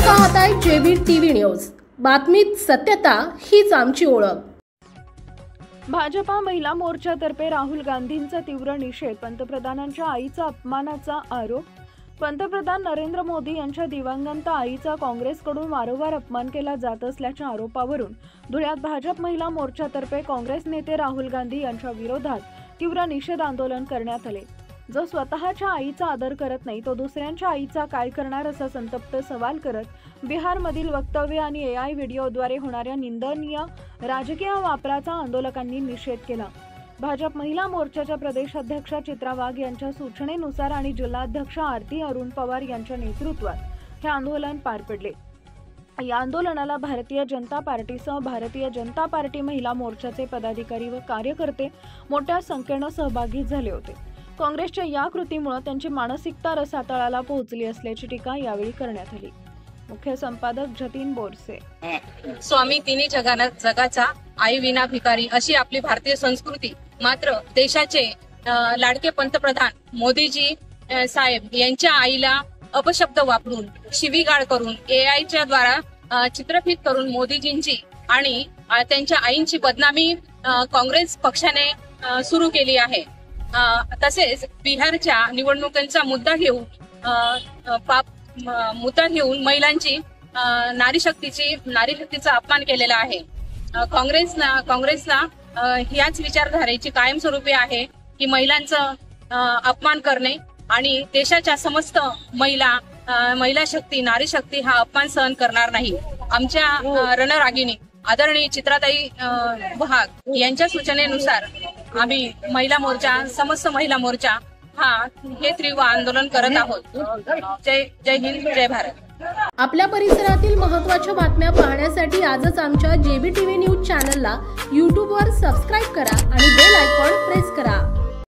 पाहताय JB TV news. बातमीत सत्यता हीच आमची ओळख। भाजपा महिला मोर्चातर्फे राहुल गांधींचा तीव्र निषेध। पंतप्रधानांच्या आईचा अपमानाचा आरोप। पंतप्रधान नरेंद्र मोदी यांच्या दिवंगत आईचा काँग्रेसकडून वारंवार अपमान केला जात असल्याच्या आरोपावरून धुळ्यात भाजप महिला मोर्चातर्फे काँग्रेस नेते राहुल गांधी यांच्या विरोधात तीव्र निषेध आंदोलन करण्यात आले। जो स्वतःच्या आईचा आदर करत नाही तो दुसऱ्यांच्या आईचा काय करणार असा संतप्त सवाल करत बिहारमधील वक्तव्य आणि एआय व्हिडिओद्वारे होणाऱ्या निंदनीय राजकीय वापराचा आंदोलकांनी निषेध केला। भाजप महिला मोर्चाच्या प्रदेशाध्यक्षा चित्रा वाघ यांच्या सूचनेनुसार आणि जिल्हाध्यक्ष आरती अरुण पवार यांच्या नेतृत्वात हे आंदोलन पार पडले। या आंदोलनाला भारतीय जनता पार्टीसह भारतीय जनता पार्टी महिला मोर्चाचे पदाधिकारी व कार्यकर्ते मोठ्या संख्येने सहभागी झाले होते। काँग्रेसच्या या कृतीमुळे त्यांची मानसिकता रसातळाला पोहोचली असल्याची टीका यावेळी करण्यात आली। मुख्य संपादक जतीन बोरसे। स्वामी तिन्ही जगाचा आई विना भिकारी अशी आपली भारतीय संस्कृती, मात्र देशाचे लाडके पंतप्रधान मोदीजी साहेब यांच्या आईला अपशब्द वापरून, शिवीगाळ करून, एआयच्या द्वारा चित्रफित करून मोदीजींची आणि त्यांच्या आईंची बदनामी काँग्रेस पक्षाने सुरू केली आहे। तसेच बिहारच्या निवडणुकांचा मुद्दा घेऊन महिलांची नारी शक्तीचा अपमान केलेला आहे। काँग्रेसला याच विचारधारेची कायमस्वरूपी आहे की महिलांचं अपमान करणे आणि देशाच्या समस्त महिला शक्ती, नारी शक्ती हा अपमान सहन करणार नाही। आमच्या रणरागिणी आदरणीय चित्राताई बहाग यांच्या सूचनेनुसार आम्ही समस्त महिला मोर्चा हे तीव्र आंदोलन करत आहोत। जय हिंद, जय भारत। आपल्या परिसरातील महत्त्वाच्या बातम्या पाहण्यासाठी आजच आमच्या जेबी टीव्ही न्यूज चॅनलला YouTube वर सबस्क्राइब करा आणि बेल आयकॉन प्रेस करा।